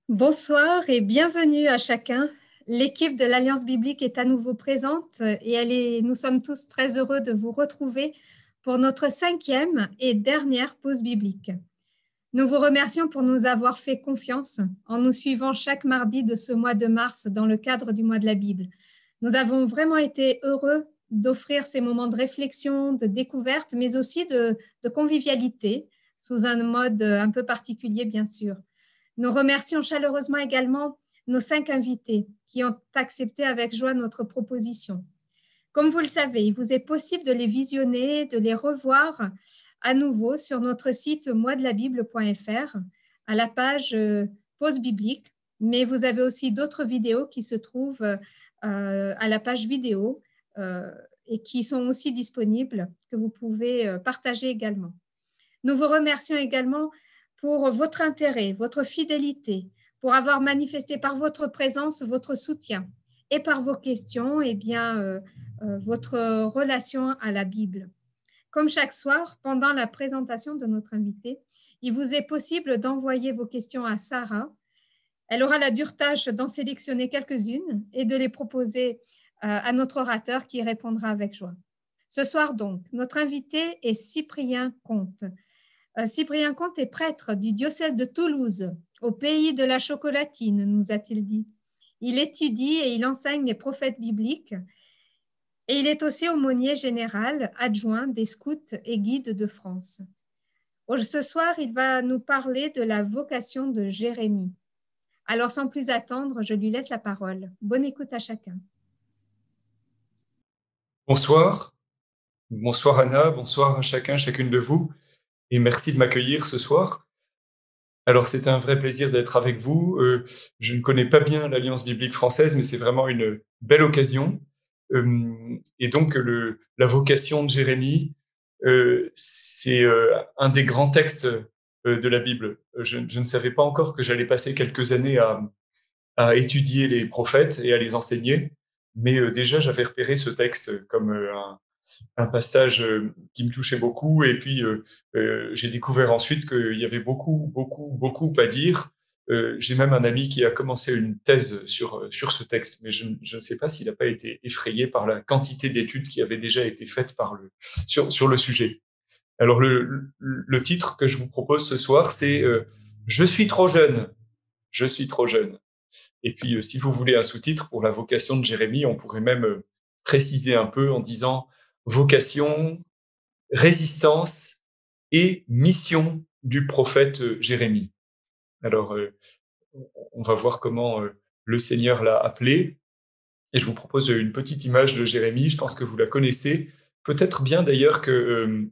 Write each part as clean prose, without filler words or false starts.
Bonsoir et bienvenue à chacun. L'équipe de l'Alliance biblique est à nouveau présente et nous sommes tous très heureux de vous retrouver pour notre 5e et dernière pause biblique. Nous vous remercions pour nous avoir fait confiance en nous suivant chaque mardi de ce mois de mars dans le cadre du mois de la Bible. Nous avons vraiment été heureux d'offrir ces moments de réflexion, de découverte, mais aussi de convivialité sous un mode un peu particulier, bien sûr. Nous remercions chaleureusement également nos 5 invités qui ont accepté avec joie notre proposition. Comme vous le savez, il vous est possible de les visionner, de les revoir à nouveau sur notre site moisdelabible.fr à la page pause biblique, mais vous avez aussi d'autres vidéos qui se trouvent à la page vidéo et qui sont aussi disponibles, que vous pouvez partager également. Nous vous remercions également pour votre intérêt, votre fidélité, pour avoir manifesté par votre présence votre soutien et par vos questions, votre relation à la Bible. Comme chaque soir, pendant la présentation de notre invité, il vous est possible d'envoyer vos questions à Sarah. Elle aura la dure tâche d'en sélectionner quelques-unes et de les proposer à notre orateur qui y répondra avec joie. Ce soir donc, notre invité est Cyprien Comte. Cyprien Comte est prêtre du diocèse de Toulouse, au pays de la chocolatine, nous a-t-il dit. Il étudie et il enseigne les prophètes bibliques et il est aussi aumônier général adjoint des scouts et guides de France. Ce soir, il va nous parler de la vocation de Jérémie. Alors, sans plus attendre, je lui laisse la parole. Bonne écoute à chacun. Bonsoir. Bonsoir Anna, bonsoir à chacun, chacune de vous, et merci de m'accueillir ce soir. Alors c'est un vrai plaisir d'être avec vous. Je ne connais pas bien l'Alliance biblique française, mais c'est vraiment une belle occasion. Et donc la vocation de Jérémie, c'est un des grands textes de la Bible. Je ne savais pas encore que j'allais passer quelques années à étudier les prophètes et à les enseigner, mais déjà j'avais repéré ce texte comme un passage qui me touchait beaucoup. Et puis, j'ai découvert ensuite qu'il y avait beaucoup à dire. J'ai même un ami qui a commencé une thèse sur ce texte, mais je ne sais pas s'il n'a pas été effrayé par la quantité d'études qui avaient déjà été faites sur le sujet. Alors, le titre que je vous propose ce soir, c'est Je suis trop jeune. Je suis trop jeune. Et puis, si vous voulez un sous-titre pour la vocation de Jérémie, on pourrait même préciser un peu en disant vocation, résistance et mission du prophète Jérémie. Alors, on va voir comment le Seigneur l'a appelé. Et je vous propose une petite image de Jérémie. Je pense que vous la connaissez. Peut-être bien d'ailleurs que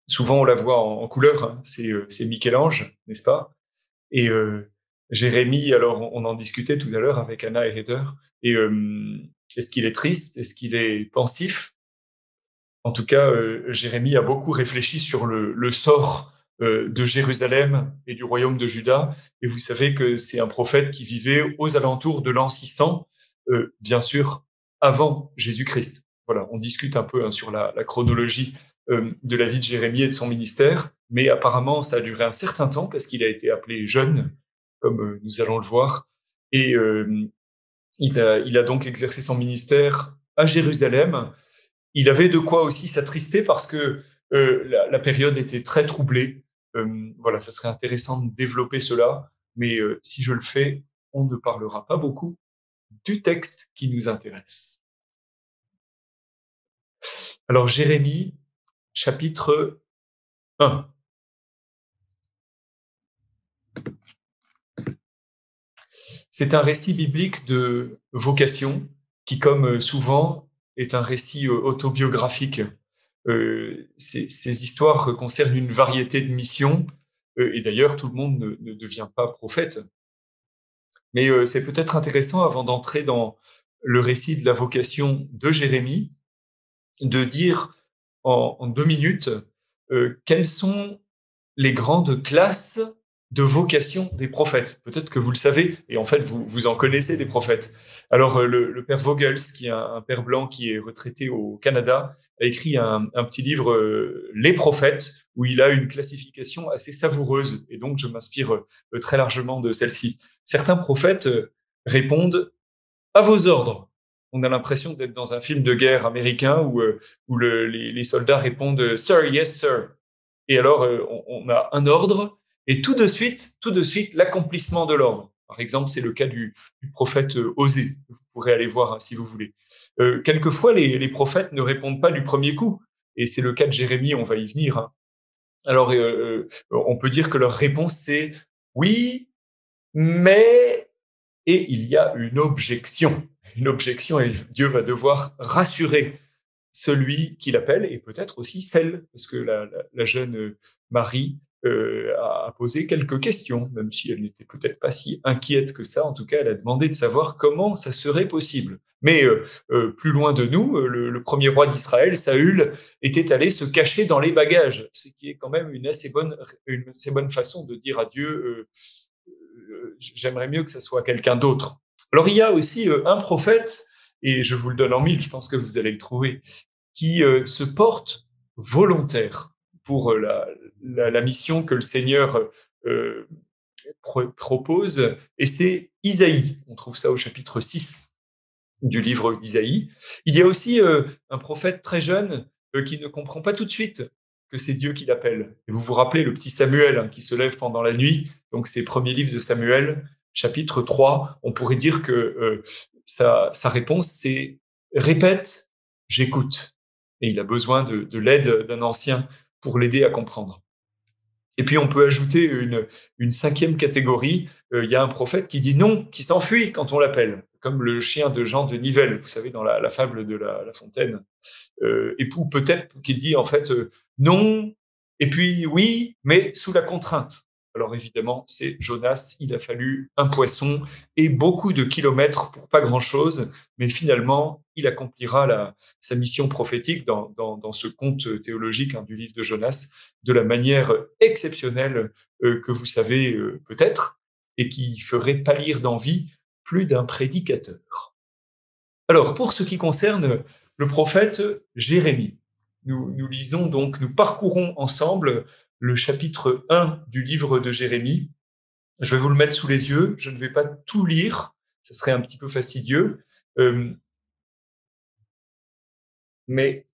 souvent on la voit en couleur. Hein. C'est Michel-Ange, n'est-ce pas? Et Jérémie, alors on en discutait tout à l'heure avec Anna et Heather. Et est-ce qu'il est triste? Est-ce qu'il est pensif? En tout cas, Jérémie a beaucoup réfléchi sur le sort de Jérusalem et du royaume de Juda. Et vous savez que c'est un prophète qui vivait aux alentours de l'an 600, bien sûr, avant Jésus-Christ. Voilà, on discute un peu sur la chronologie de la vie de Jérémie et de son ministère, mais apparemment, ça a duré un certain temps parce qu'il a été appelé jeune, comme nous allons le voir. Et il a donc exercé son ministère à Jérusalem. Il avait de quoi aussi s'attrister parce que la période était très troublée. Voilà, ça serait intéressant de développer cela, mais si je le fais, on ne parlera pas beaucoup du texte qui nous intéresse. Alors, Jérémie, chapitre 1. C'est un récit biblique de vocation qui, comme souvent, est un récit autobiographique. Ces histoires concernent une variété de missions, et d'ailleurs, tout le monde ne devient pas prophète. Mais c'est peut-être intéressant, avant d'entrer dans le récit de la vocation de Jérémie, de dire en 2 minutes quelles sont les grandes classes de vocation des prophètes. Peut-être que vous le savez, et en fait, vous en connaissez des prophètes. Alors, le père Vogels, qui est un père blanc qui est retraité au Canada, a écrit un petit livre, Les prophètes, où il a une classification assez savoureuse, et donc je m'inspire très largement de celle-ci. Certains prophètes répondent à vos ordres. On a l'impression d'être dans un film de guerre américain où les soldats répondent Sir, yes, sir. Et alors, on a un ordre et tout de suite, l'accomplissement de l'ordre. Par exemple, c'est le cas du prophète Osée. Vous pourrez aller voir si vous voulez. Quelquefois, les prophètes ne répondent pas du premier coup. Et c'est le cas de Jérémie, on va y venir. Hein. Alors, on peut dire que leur réponse, c'est oui, mais... Et il y a une objection. Une objection, et Dieu va devoir rassurer celui qui l'appelle, et peut-être aussi celle, parce que la jeune Marie a posé quelques questions, même si elle n'était peut-être pas si inquiète que ça. En tout cas, elle a demandé de savoir comment ça serait possible. Mais plus loin de nous, le premier roi d'Israël, Saül, était allé se cacher dans les bagages, ce qui est quand même une assez bonne façon de dire à Dieu j'aimerais mieux que ce soit quelqu'un d'autre. Alors il y a aussi un prophète, et je vous le donne en mille, je pense que vous allez le trouver, qui se porte volontaire pour la mission que le Seigneur propose, et c'est Isaïe. On trouve ça au chapitre 6 du livre d'Isaïe. Il y a aussi un prophète très jeune qui ne comprend pas tout de suite que c'est Dieu qui l'appelle. Et vous vous rappelez le petit Samuel hein, qui se lève pendant la nuit, donc c'est premier livre de Samuel, chapitre 3. On pourrait dire que sa réponse, c'est « répète, j'écoute ». Et il a besoin de l'aide d'un ancien pour l'aider à comprendre. Et puis on peut ajouter une cinquième catégorie. Il y a un prophète qui dit non, qui s'enfuit quand on l'appelle, comme le chien de Jean de Nivelle, vous savez, dans la fable de la fontaine. Et peut-être qu'il dit en fait non, et puis oui, mais sous la contrainte. Alors évidemment, c'est Jonas, il a fallu un poisson et beaucoup de kilomètres pour pas grand-chose, mais finalement, il accomplira sa mission prophétique dans ce conte théologique hein, du livre de Jonas de la manière exceptionnelle que vous savez peut-être, et qui ferait pâlir d'envie plus d'un prédicateur. Alors, pour ce qui concerne le prophète Jérémie, nous lisons donc, nous parcourons ensemble le chapitre 1 du livre de Jérémie. Je vais vous le mettre sous les yeux, je ne vais pas tout lire, ce serait un petit peu fastidieux, mais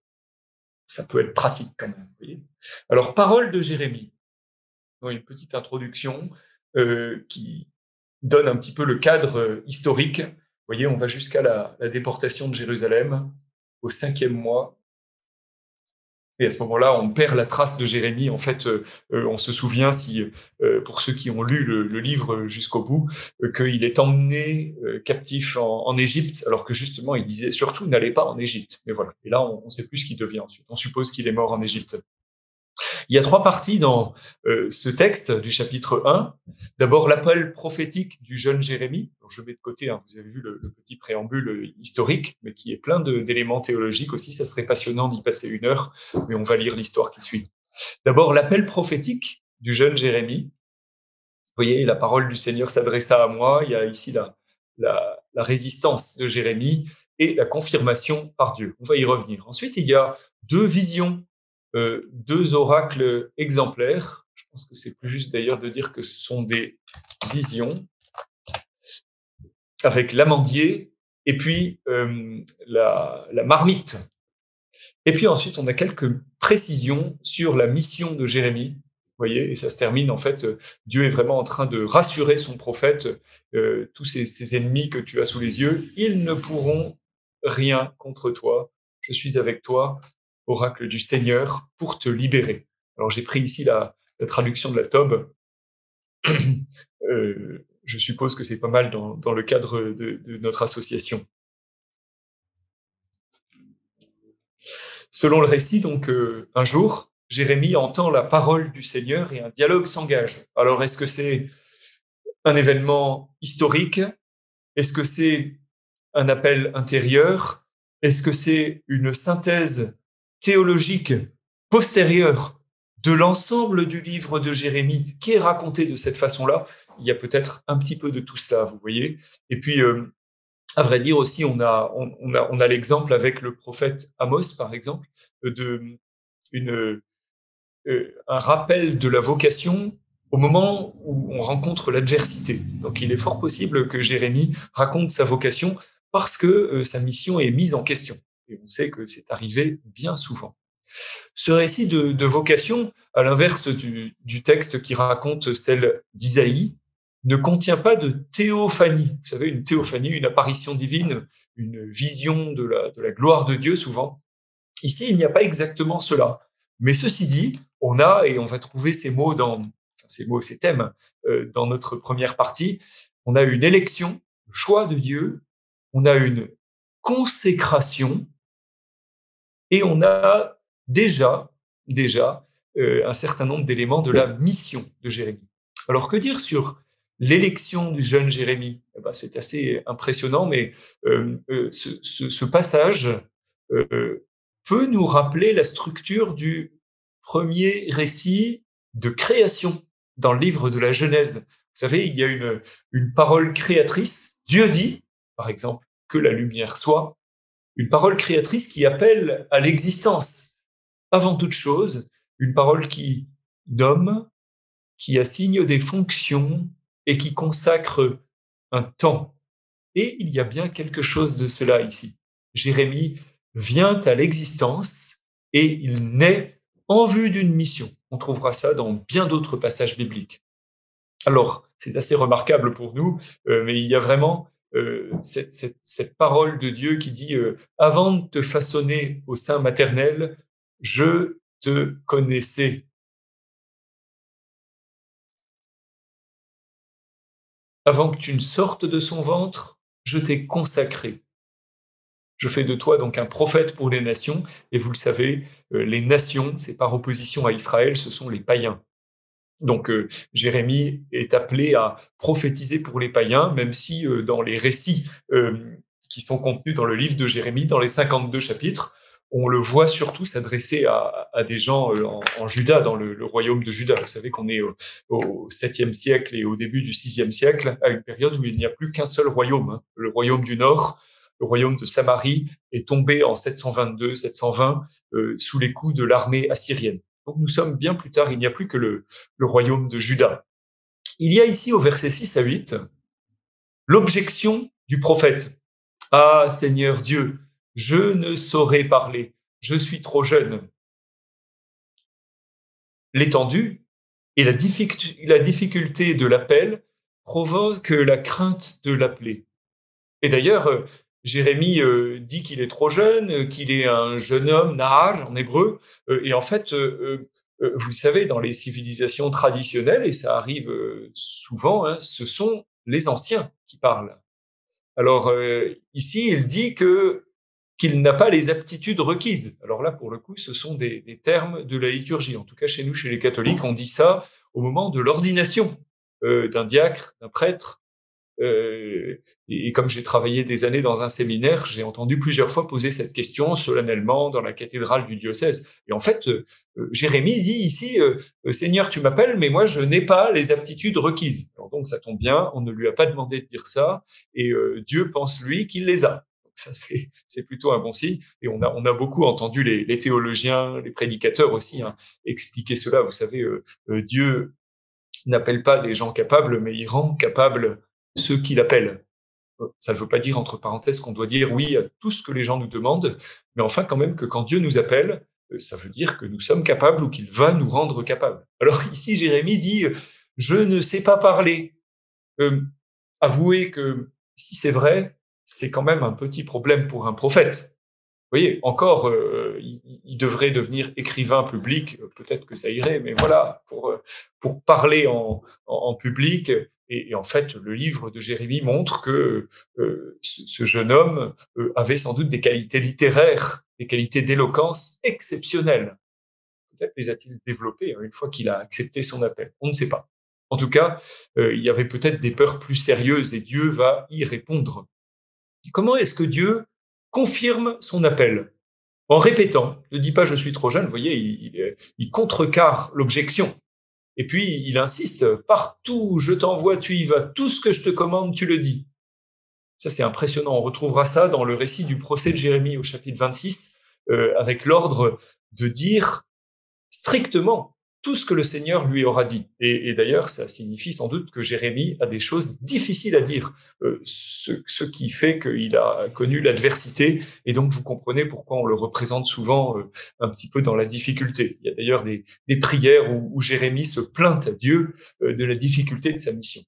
ça peut être pratique quand même. Vous voyez. Alors, parole de Jérémie, une petite introduction qui donne un petit peu le cadre historique. Vous voyez, on va jusqu'à la déportation de Jérusalem au 5e mois. Et à ce moment-là, on perd la trace de Jérémie. En fait, on se souvient, pour ceux qui ont lu le livre jusqu'au bout, qu'il est emmené captif en Égypte, alors que justement, il disait surtout n'allez pas en Égypte. Mais voilà. Et là, on ne sait plus ce qu'il devient ensuite. On suppose qu'il est mort en Égypte. Il y a 3 parties dans ce texte du chapitre 1. D'abord, l'appel prophétique du jeune Jérémie. Alors, je mets de côté, hein, vous avez vu le petit préambule historique, mais qui est plein d'éléments théologiques aussi. Ça serait passionnant d'y passer 1 heure, mais on va lire l'histoire qui suit. D'abord, l'appel prophétique du jeune Jérémie. Vous voyez, la parole du Seigneur s'adressa à moi. Il y a ici la résistance de Jérémie et la confirmation par Dieu. On va y revenir. Ensuite, il y a 2 visions 2 oracles exemplaires. Je pense que c'est plus juste d'ailleurs de dire que ce sont des visions avec l'amandier et puis la marmite. Et puis ensuite, on a quelques précisions sur la mission de Jérémie. Vous voyez, et ça se termine en fait, Dieu est vraiment en train de rassurer son prophète, tous ces ennemis que tu as sous les yeux, ils ne pourront rien contre toi. Je suis avec toi, oracle du Seigneur, pour te libérer. Alors j'ai pris ici la traduction de la Tob. Je suppose que c'est pas mal dans le cadre de notre association. Selon le récit, donc, un jour, Jérémie entend la parole du Seigneur et un dialogue s'engage. Alors, est-ce que c'est un événement historique? Est-ce que c'est un appel intérieur? Est-ce que c'est une synthèse théologique postérieure de l'ensemble du livre de Jérémie qui est raconté de cette façon-là, il y a peut-être un petit peu de tout cela, vous voyez. Et puis, à vrai dire aussi, on a l'exemple avec le prophète Amos, par exemple, de une, un rappel de la vocation au moment où on rencontre l'adversité. Donc il est fort possible que Jérémie raconte sa vocation parce que sa mission est mise en question. Et on sait que c'est arrivé bien souvent. Ce récit de vocation, à l'inverse du texte qui raconte celle d'Isaïe, ne contient pas de théophanie. Vous savez, une théophanie, une apparition divine, une vision de la gloire de Dieu souvent. Ici, il n'y a pas exactement cela. Mais ceci dit, on a, et on va trouver ces mots ces thèmes dans notre première partie, on a une élection, le choix de Dieu, on a une consécration, et on a déjà un certain nombre d'éléments de la mission de Jérémie. Alors que dire sur l'élection du jeune Jérémie? C'est assez impressionnant, mais ce passage peut nous rappeler la structure du premier récit de création dans le livre de la Genèse. Vous savez, il y a une parole créatrice. Dieu dit, par exemple, que la lumière soit. Une parole créatrice qui appelle à l'existence. Avant toute chose, une parole qui nomme, qui assigne des fonctions et qui consacre un temps. Et il y a bien quelque chose de cela ici. Jérémie vient à l'existence et il naît en vue d'une mission. On trouvera ça dans bien d'autres passages bibliques. Alors, c'est assez remarquable pour nous, mais il y a vraiment cette parole de Dieu qui dit avant de te façonner au sein maternel, je te connaissais. Avant que tu ne sortes de son ventre, je t'ai consacré. Je fais de toi donc un prophète pour les nations, et vous le savez, les nations, c'est par opposition à Israël, ce sont les païens. Donc Jérémie est appelé à prophétiser pour les païens, même si dans les récits qui sont contenus dans le livre de Jérémie, dans les 52 chapitres, on le voit surtout s'adresser à des gens en Juda, dans le royaume de Juda. Vous savez qu'on est au 7e siècle et au début du 6e siècle, à une période où il n'y a plus qu'un seul royaume, hein. Le royaume du Nord, le royaume de Samarie, est tombé en 722-720 sous les coups de l'armée assyrienne. Donc nous sommes bien plus tard, il n'y a plus que le royaume de Juda. Il y a ici au verset 6 à 8 l'objection du prophète. Ah Seigneur Dieu, je ne saurais parler, je suis trop jeune. L'étendue et la difficulté de l'appel provoquent la crainte de l'appeler. Et d'ailleurs, Jérémie dit qu'il est trop jeune, qu'il est un jeune homme, nahar en hébreu, et en fait, vous savez, dans les civilisations traditionnelles, et ça arrive souvent, hein, ce sont les anciens qui parlent. Alors ici, il dit qu'il n'a pas les aptitudes requises. Alors là, pour le coup, ce sont des termes de la liturgie. En tout cas, chez nous, chez les catholiques, on dit ça au moment de l'ordination d'un diacre, d'un prêtre. Et comme j'ai travaillé des années dans un séminaire, j'ai entendu plusieurs fois poser cette question solennellement dans la cathédrale du diocèse. Et en fait, Jérémie dit ici, Seigneur, tu m'appelles, mais moi, je n'ai pas les aptitudes requises. Alors donc, ça tombe bien, on ne lui a pas demandé de dire ça, et Dieu pense, lui, qu'il les a. Donc ça, c'est plutôt un bon signe. Et on a beaucoup entendu les théologiens, les prédicateurs aussi, hein, expliquer cela. Vous savez, Dieu n'appelle pas des gens capables, mais il rend capables ceux qui l'appellent. Ça ne veut pas dire, entre parenthèses, qu'on doit dire oui à tout ce que les gens nous demandent, mais enfin quand même que quand Dieu nous appelle, ça veut dire que nous sommes capables ou qu'il va nous rendre capables. Alors ici, Jérémie dit, je ne sais pas parler. Avouez que si c'est vrai, c'est quand même un petit problème pour un prophète. Vous voyez, encore, il devrait devenir écrivain public, peut-être que ça irait, mais voilà, pour parler en public. Et en fait, le livre de Jérémie montre que ce jeune homme avait sans doute des qualités littéraires, des qualités d'éloquence exceptionnelles. Peut-être les a-t-il développées une fois qu'il a accepté son appel. On ne sait pas. En tout cas, il y avait peut-être des peurs plus sérieuses et Dieu va y répondre. Comment est-ce que Dieu confirme son appel? en répétant. Ne dis pas je suis trop jeune, vous voyez, il contrecarre l'objection. Et puis, il insiste, partout où je t'envoie, tu y vas, tout ce que je te commande, tu le dis. Ça, c'est impressionnant. On retrouvera ça dans le récit du procès de Jérémie au chapitre 26, avec l'ordre de dire strictement tout ce que le Seigneur lui aura dit. Et d'ailleurs, ça signifie sans doute que Jérémie a des choses difficiles à dire, ce qui fait qu'il a connu l'adversité. Et donc, vous comprenez pourquoi on le représente souvent un petit peu dans la difficulté. Il y a d'ailleurs des prières où Jérémie se plaint à Dieu de la difficulté de sa mission.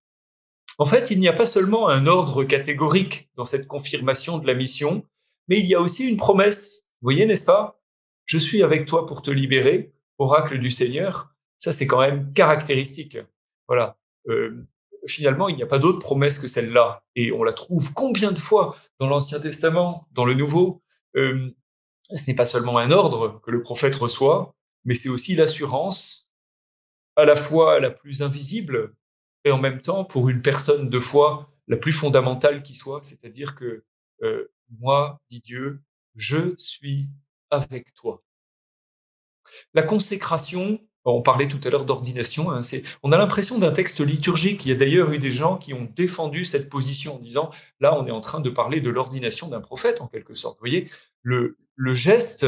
En fait, il n'y a pas seulement un ordre catégorique dans cette confirmation de la mission, mais il y a aussi une promesse. Vous voyez, n'est-ce pas? Je suis avec toi pour te libérer, oracle du Seigneur. Ça, c'est quand même caractéristique. Voilà. Finalement, il n'y a pas d'autre promesse que celle-là. Et on la trouve combien de fois dans l'Ancien Testament, dans le Nouveau? Ce n'est pas seulement un ordre que le prophète reçoit, mais c'est aussi l'assurance, à la fois la plus invisible, et en même temps, pour une personne de foi la plus fondamentale qui soit, c'est-à-dire que moi, dit Dieu, je suis avec toi. La consécration, on parlait tout à l'heure d'ordination, hein, on a l'impression d'un texte liturgique. Il y a d'ailleurs eu des gens qui ont défendu cette position en disant, là, on est en train de parler de l'ordination d'un prophète, en quelque sorte. Vous voyez, le geste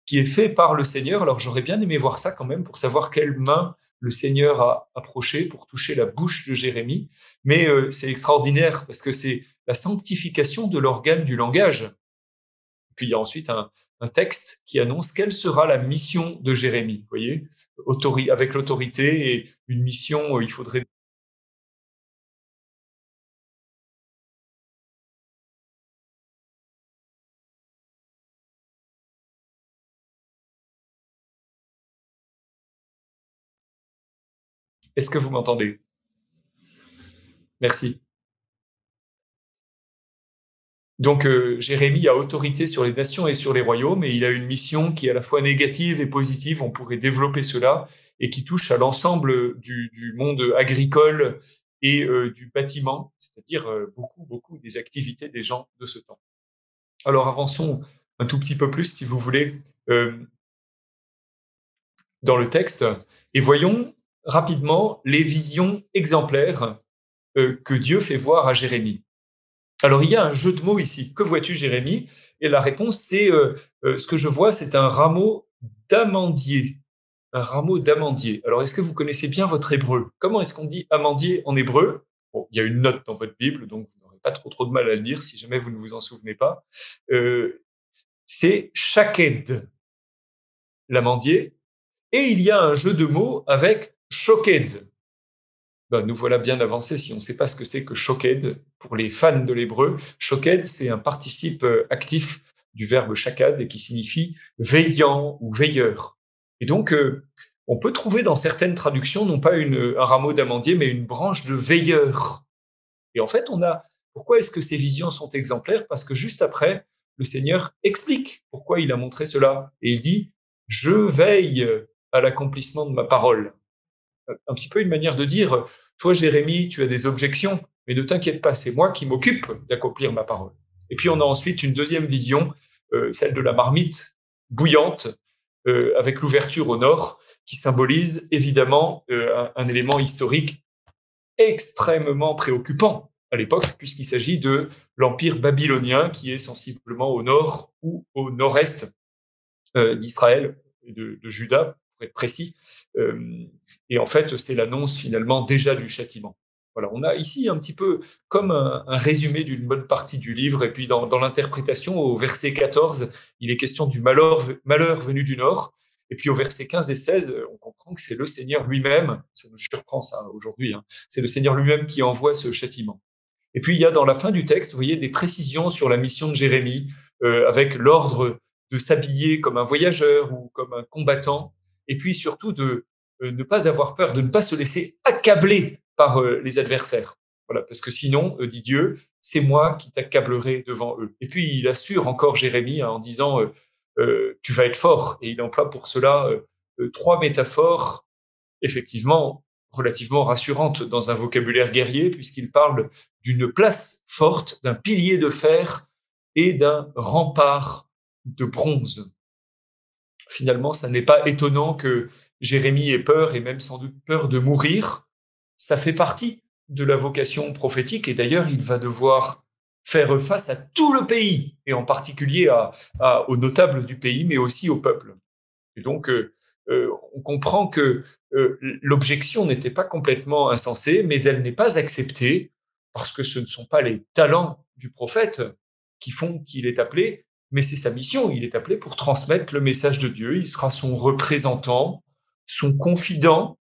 qui est fait par le Seigneur, alors j'aurais bien aimé voir ça quand même pour savoir quelle main le Seigneur a approché pour toucher la bouche de Jérémie, mais c'est extraordinaire parce que c'est la sanctification de l'organe du langage. Puis il y a ensuite un texte qui annonce quelle sera la mission de Jérémie. Vous voyez, avec l'autorité et une mission, il faudrait. Est-ce que vous m'entendez? Merci. Donc Jérémie a autorité sur les nations et sur les royaumes, et il a une mission qui est à la fois négative et positive, on pourrait développer cela, et qui touche à l'ensemble du monde agricole et du bâtiment, c'est-à-dire beaucoup des activités des gens de ce temps. Alors avançons un tout petit peu plus, si vous voulez, dans le texte, et voyons rapidement les visions exemplaires que Dieu fait voir à Jérémie. Alors, il y a un jeu de mots ici. Que vois-tu, Jérémie? Et la réponse, c'est ce que je vois, c'est un rameau d'amandier. Un rameau d'amandier. Alors, est-ce que vous connaissez bien votre hébreu? Comment est-ce qu'on dit amandier en hébreu? Bon, il y a une note dans votre Bible, donc vous n'aurez pas trop de mal à le dire si jamais vous ne vous en souvenez pas. C'est shaked, l'amandier. Et il y a un jeu de mots avec shoked. Ben, nous voilà bien avancés si on ne sait pas ce que c'est que shoked. Pour les fans de l'hébreu, shoked, c'est un participe actif du verbe shakad et qui signifie veillant ou veilleur. Et donc, on peut trouver dans certaines traductions non pas un rameau d'amandier, mais une branche de veilleur. Et en fait, pourquoi est-ce que ces visions sont exemplaires? Parce que juste après, le Seigneur explique pourquoi il a montré cela. Et il dit, je veille à l'accomplissement de ma parole. Un petit peu une manière de dire, toi Jérémie, tu as des objections, mais ne t'inquiète pas, c'est moi qui m'occupe d'accomplir ma parole. Et puis on a ensuite une deuxième vision, celle de la marmite bouillante, avec l'ouverture au nord, qui symbolise évidemment un élément historique extrêmement préoccupant à l'époque, puisqu'il s'agit de l'empire babylonien qui est sensiblement au nord ou au nord-est d'Israël et de Juda, pour être précis. Et en fait, c'est l'annonce finalement déjà du châtiment. Voilà, on a ici un petit peu comme un résumé d'une bonne partie du livre. Et puis dans l'interprétation, au verset 14, il est question du malheur venu du nord. Et puis au verset 15 et 16, on comprend que c'est le Seigneur lui-même, ça nous surprend ça aujourd'hui, hein, c'est le Seigneur lui-même qui envoie ce châtiment. Et puis il y a dans la fin du texte, vous voyez, des précisions sur la mission de Jérémie, avec l'ordre de s'habiller comme un voyageur ou comme un combattant, et puis surtout de ne pas avoir peur, de ne pas se laisser accabler par les adversaires. Voilà, parce que sinon, dit Dieu, c'est moi qui t'accablerai devant eux. Et puis il assure encore Jérémie en disant, tu vas être fort. Et il emploie pour cela trois métaphores, effectivement, relativement rassurantes dans un vocabulaire guerrier, puisqu'il parle d'une place forte, d'un pilier de fer et d'un rempart de bronze. finalement, ça n'est pas étonnant que Jérémie ait peur, et même sans doute peur de mourir. Ça fait partie de la vocation prophétique, et d'ailleurs, il va devoir faire face à tout le pays, et en particulier aux notables du pays, mais aussi au peuple. Et donc, on comprend que l'objection n'était pas complètement insensée, mais elle n'est pas acceptée, parce que ce ne sont pas les talents du prophète qui font qu'il est appelé, mais c'est sa mission. Il est appelé pour transmettre le message de Dieu. Il sera son représentant, son confident,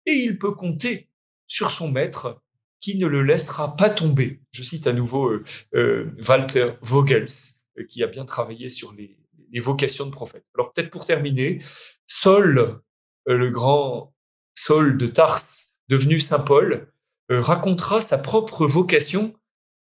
et il peut compter sur son maître qui ne le laissera pas tomber. Je cite à nouveau Walter Vogels, qui a bien travaillé sur les vocations de prophète. Alors peut-être pour terminer, Saul, le grand Saul de Tarse, devenu Saint Paul, racontera sa propre vocation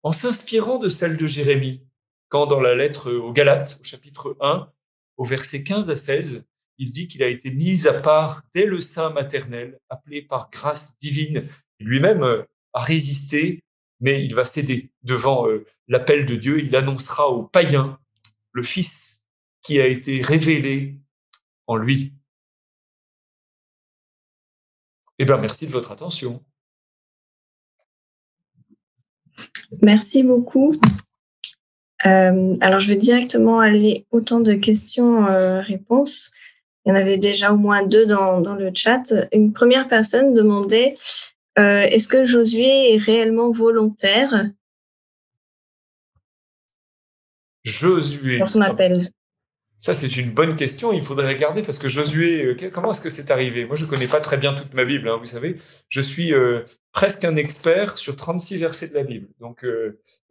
en s'inspirant de celle de Jérémie, quand dans la lettre aux Galates, au chapitre 1, au verset 15 à 16, il dit qu'il a été mis à part dès le sein maternel, appelé par grâce divine. Lui-même a résisté, mais il va céder devant l'appel de Dieu. Il annoncera aux païens le Fils qui a été révélé en lui. Eh bien, merci de votre attention. Merci beaucoup. Alors, je vais directement aller au temps de questions-réponses. Il y en avait déjà au moins 2 dans le chat. Une première personne demandait est-ce que Josué est réellement volontaire Josué. dans son appel? Ça, c'est une bonne question. Il faudrait regarder parce que Josué, comment est-ce que c'est arrivé? Moi, je connais pas très bien toute ma Bible, hein, vous savez. Je suis presque un expert sur 36 versets de la Bible. Donc,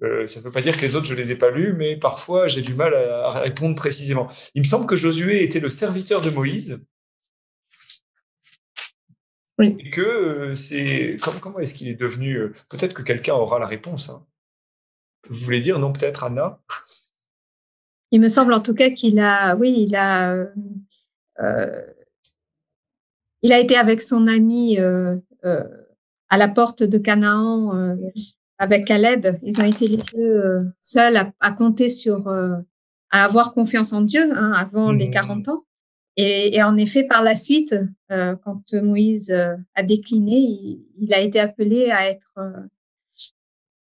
ça ne veut pas dire que les autres, je les ai pas lus, mais parfois, j'ai du mal à répondre précisément. Il me semble que Josué était le serviteur de Moïse. Oui. Et que comment est-ce qu'il est devenu... peut-être que quelqu'un aura la réponse. Hein. Vous voulez dire, non, peut-être, Anna? Il me semble en tout cas qu'il a été avec son ami à la porte de Canaan avec Caleb. Ils ont été les deux seuls à compter à avoir confiance en Dieu avant les 40 ans. Et en effet, par la suite, quand Moïse a décliné, il a été appelé à être...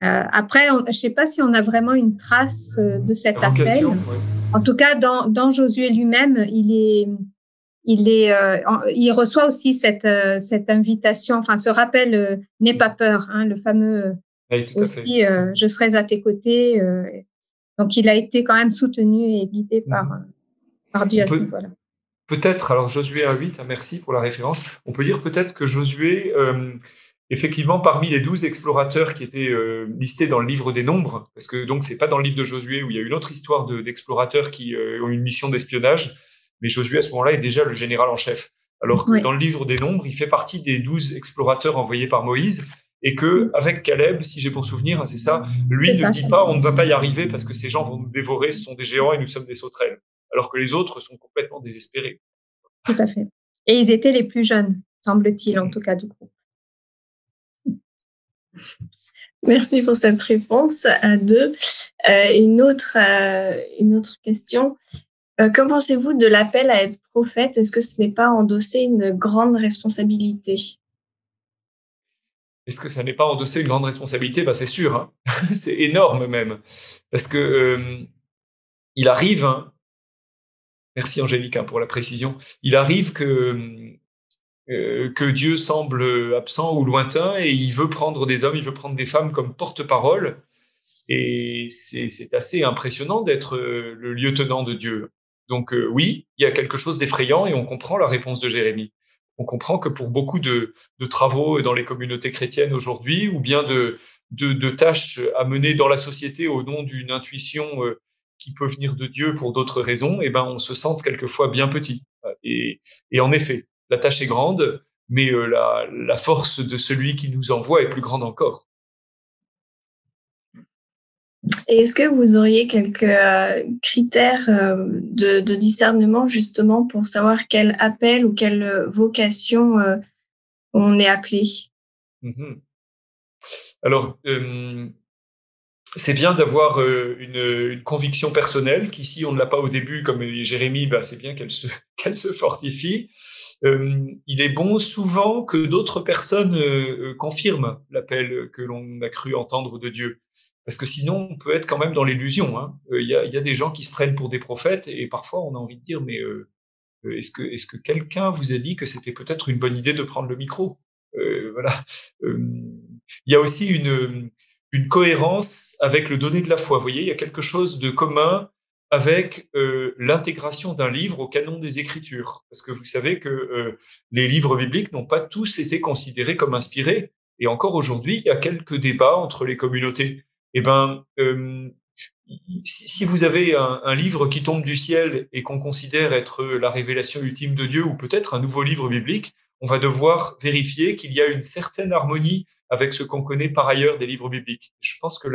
après, je ne sais pas si on a vraiment une trace de cet appel. Ouais. En tout cas, dans Josué lui-même, il reçoit aussi cette invitation, enfin ce rappel n'aie pas peur, le fameux aussi je serai à tes côtés. Donc il a été quand même soutenu et guidé par Dieu à ce niveau-là. Peut-être, alors Josué 1:8, merci pour la référence. On peut dire peut-être que Josué, effectivement, parmi les 12 explorateurs qui étaient listés dans le livre des Nombres, parce que donc c'est pas dans le livre de Josué où il y a une autre histoire d'explorateurs qui ont une mission d'espionnage, mais Josué à ce moment-là est déjà le général en chef. Alors que dans le livre des Nombres, il fait partie des 12 explorateurs envoyés par Moïse, et que avec Caleb, si j'ai bon souvenir, c'est ça, lui ne dit pas on ne va pas y arriver parce que ces gens vont nous dévorer, ce sont des géants et nous sommes des sauterelles. Alors que les autres sont complètement désespérés. Tout à fait. Et ils étaient les plus jeunes, semble-t-il, en tout cas, du groupe. Merci pour cette réponse à 2. Une autre question. Que pensez-vous de l'appel à être prophète? Est-ce que ce n'est pas endosser une grande responsabilité? Est-ce que ça n'est pas endosser une grande responsabilité? C'est sûr, hein. C'est énorme même. Parce que il arrive... Merci Angélique pour la précision. Il arrive que Dieu semble absent ou lointain et il veut prendre des hommes, il veut prendre des femmes comme porte-parole. Et c'est assez impressionnant d'être le lieutenant de Dieu. Donc oui, il y a quelque chose d'effrayant et on comprend la réponse de Jérémie. On comprend que pour beaucoup de travaux dans les communautés chrétiennes aujourd'hui, ou bien de tâches à mener dans la société au nom d'une intuition qui peut venir de Dieu pour d'autres raisons, on se sent quelquefois bien petit. Et en effet, la tâche est grande, mais la force de celui qui nous envoie est plus grande encore. Et est-ce que vous auriez quelques critères de discernement justement pour savoir quel appel ou quelle vocation on est appelé? Alors, c'est bien d'avoir une conviction personnelle, qu'ici on ne l'a pas au début, comme Jérémie, c'est bien qu'elle se fortifie. Il est bon souvent que d'autres personnes confirment l'appel que l'on a cru entendre de Dieu. Parce que sinon, on peut être quand même dans l'illusion. Hein. Y a des gens qui se prennent pour des prophètes et parfois on a envie de dire, mais est-ce que quelqu'un vous a dit que c'était peut-être une bonne idée de prendre le micro? Voilà. Il y a aussi une cohérence avec le donné de la foi. Vous voyez, il y a quelque chose de commun avec l'intégration d'un livre au canon des Écritures. Parce que vous savez que les livres bibliques n'ont pas tous été considérés comme inspirés. Et encore aujourd'hui, il y a quelques débats entre les communautés. Eh ben, si vous avez un livre qui tombe du ciel et qu'on considère être la révélation ultime de Dieu ou peut-être un nouveau livre biblique, on va devoir vérifier qu'il y a une certaine harmonie avec ce qu'on connaît par ailleurs des livres bibliques. Je pense que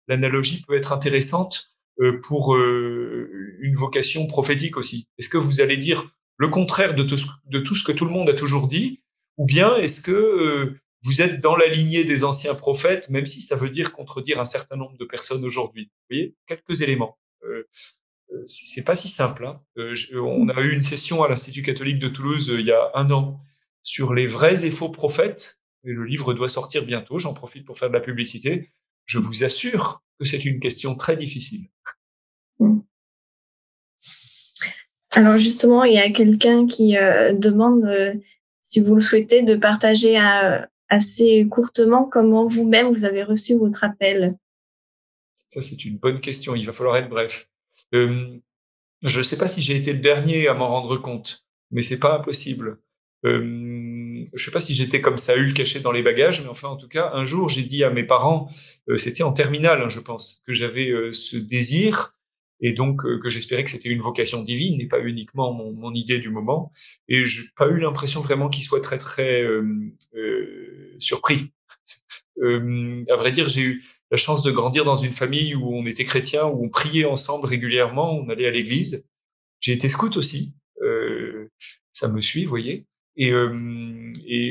l'analogie peut être intéressante pour une vocation prophétique aussi. Est-ce que vous allez dire le contraire de tout ce que tout le monde a toujours dit, ou bien est-ce que vous êtes dans la lignée des anciens prophètes, même si ça veut dire contredire un certain nombre de personnes aujourd'hui? Vous voyez, quelques éléments. C'est pas si simple. Hein. On a eu une session à l'Institut catholique de Toulouse il y a un an sur les vrais et faux prophètes. Et le livre doit sortir bientôt. J'en profite pour faire de la publicité. Je vous assure que c'est une question très difficile. Alors justement, il y a quelqu'un qui demande si vous le souhaitez de partager assez courtement comment vous-même vous avez reçu votre appel. Ça, c'est une bonne question. Il va falloir être bref. Je ne sais pas si j'ai été le dernier à m'en rendre compte, mais c'est pas impossible. Je sais pas si j'étais comme Saül caché dans les bagages, mais enfin, en tout cas, un jour, j'ai dit à mes parents, c'était en terminale, hein, je pense, que j'avais ce désir et donc que j'espérais que c'était une vocation divine et pas uniquement mon idée du moment. Et j'ai pas eu l'impression vraiment qu'il soit très surpris. À vrai dire, j'ai eu la chance de grandir dans une famille où on était chrétien, où on priait ensemble régulièrement, on allait à l'église. J'ai été scout aussi, ça me suit, vous voyez. Et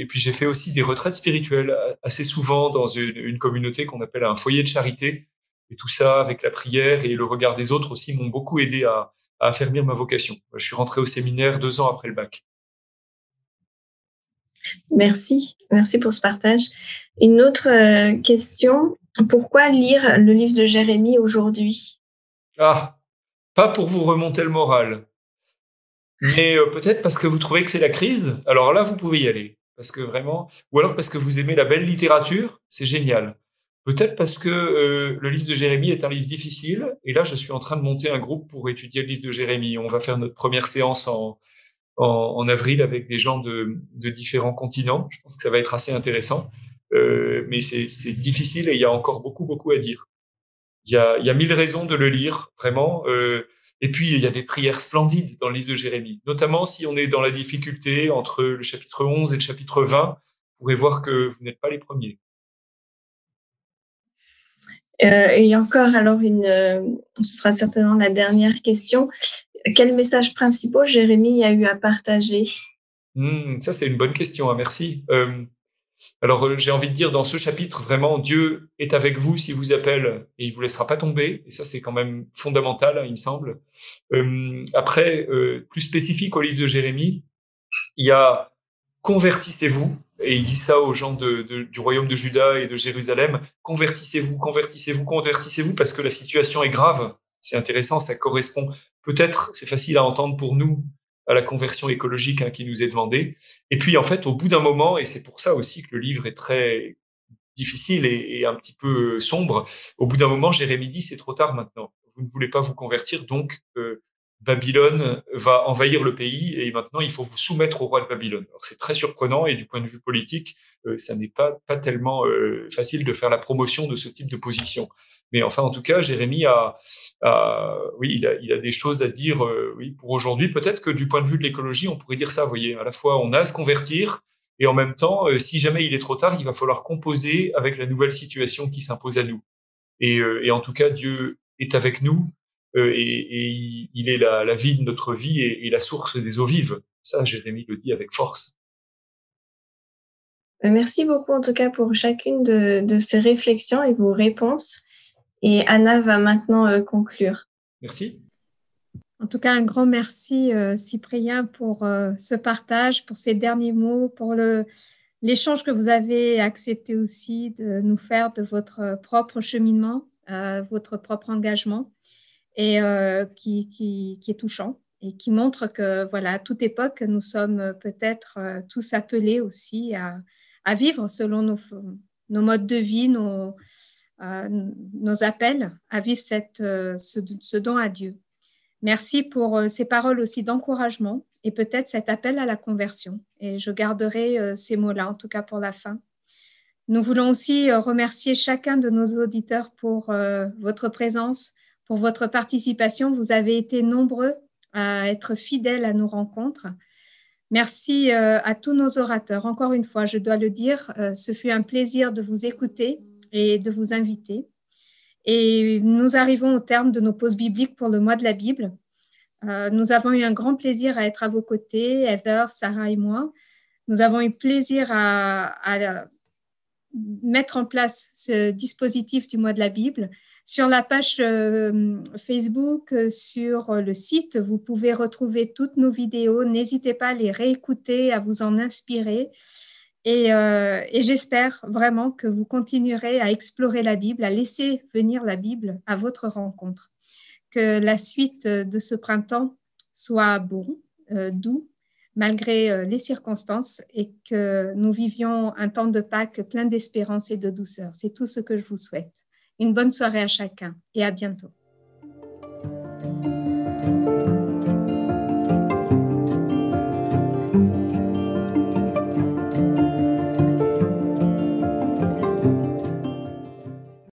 puis j'ai fait aussi des retraites spirituelles assez souvent dans une communauté qu'on appelle un foyer de charité. Et tout ça avec la prière et le regard des autres aussi m'ont beaucoup aidé à affermir ma vocation. Je suis rentré au séminaire 2 ans après le bac. Merci pour ce partage. Une autre question, pourquoi lire le livre de Jérémie aujourd'hui? Ah, pas pour vous remonter le moral, mais peut-être parce que vous trouvez que c'est la crise, alors là, vous pouvez y aller. Parce que vraiment, ou alors parce que vous aimez la belle littérature, c'est génial. Peut-être parce que le livre de Jérémie est un livre difficile, et là, je suis en train de monter un groupe pour étudier le livre de Jérémie. On va faire notre première séance en avril avec des gens de différents continents. Je pense que ça va être assez intéressant. Mais c'est difficile et il y a encore beaucoup à dire. Il y a 1000 raisons de le lire, vraiment. Et puis, il y a des prières splendides dans le livre de Jérémie, notamment si on est dans la difficulté entre le chapitre 11 et le chapitre 20. Vous pourrez voir que vous n'êtes pas les premiers. Et encore, alors, ce sera certainement la dernière question. Quels messages principaux Jérémie a eu à partager? Ça, c'est une bonne question, hein, merci. Alors, j'ai envie de dire, dans ce chapitre, vraiment, Dieu est avec vous s'il vous appelle et il vous laissera pas tomber. Et ça, c'est quand même fondamental, hein, il me semble. Après, plus spécifique au livre de Jérémie, il y a convertissez-vous. Et il dit ça aux gens du royaume de Juda et de Jérusalem. Convertissez-vous, parce que la situation est grave. C'est intéressant, ça correspond. Peut-être, c'est facile à entendre pour nous, à la conversion écologique, hein, qui nous est demandée. Et puis, en fait, au bout d'un moment, et c'est pour ça aussi que le livre est très difficile et un petit peu sombre, au bout d'un moment, Jérémie dit, c'est trop tard maintenant. Vous ne voulez pas vous convertir, donc Babylone va envahir le pays et maintenant il faut vous soumettre au roi de Babylone. Alors c'est très surprenant et du point de vue politique, ça n'est pas tellement facile de faire la promotion de ce type de position. Mais enfin, en tout cas, Jérémie oui, il a des choses à dire, oui, pour aujourd'hui. Peut-être que du point de vue de l'écologie, on pourrait dire ça. Vous voyez, à la fois on a à se convertir et en même temps, si jamais il est trop tard, il va falloir composer avec la nouvelle situation qui s'impose à nous. Et en tout cas, Dieu est avec nous et il est la vie de notre vie et la source des eaux vives. Ça, Jérémie le dit avec force. Merci beaucoup en tout cas pour chacune de ces réflexions et vos réponses. Et Anna va maintenant conclure. Merci. En tout cas, un grand merci, Cyprien, pour ce partage, pour ces derniers mots, pour l'échange que vous avez accepté aussi de nous faire de votre propre cheminement, votre propre engagement, et qui est touchant et qui montre que, voilà, à toute époque, nous sommes peut-être tous appelés aussi à vivre selon nos modes de vie, nos appels, à vivre ce don à Dieu. Merci pour ces paroles aussi d'encouragement et peut-être cet appel à la conversion. Et je garderai ces mots-là, en tout cas pour la fin. Nous voulons aussi remercier chacun de nos auditeurs pour votre présence, pour votre participation. Vous avez été nombreux à être fidèles à nos rencontres. Merci à tous nos orateurs. Encore une fois, je dois le dire, ce fut un plaisir de vous écouter et de vous inviter. Et nous arrivons au terme de nos pauses bibliques pour le mois de la Bible. Nous avons eu un grand plaisir à être à vos côtés, Heather, Sarah et moi. Nous avons eu plaisir à mettre en place ce dispositif du mois de la Bible. Sur la page Facebook, sur le site, vous pouvez retrouver toutes nos vidéos. N'hésitez pas à les réécouter, à vous en inspirer. Et j'espère vraiment que vous continuerez à explorer la Bible, à laisser venir la Bible à votre rencontre. Que la suite de ce printemps soit bon, doux, malgré les circonstances, et que nous vivions un temps de Pâques plein d'espérance et de douceur. C'est tout ce que je vous souhaite. Une bonne soirée à chacun et à bientôt.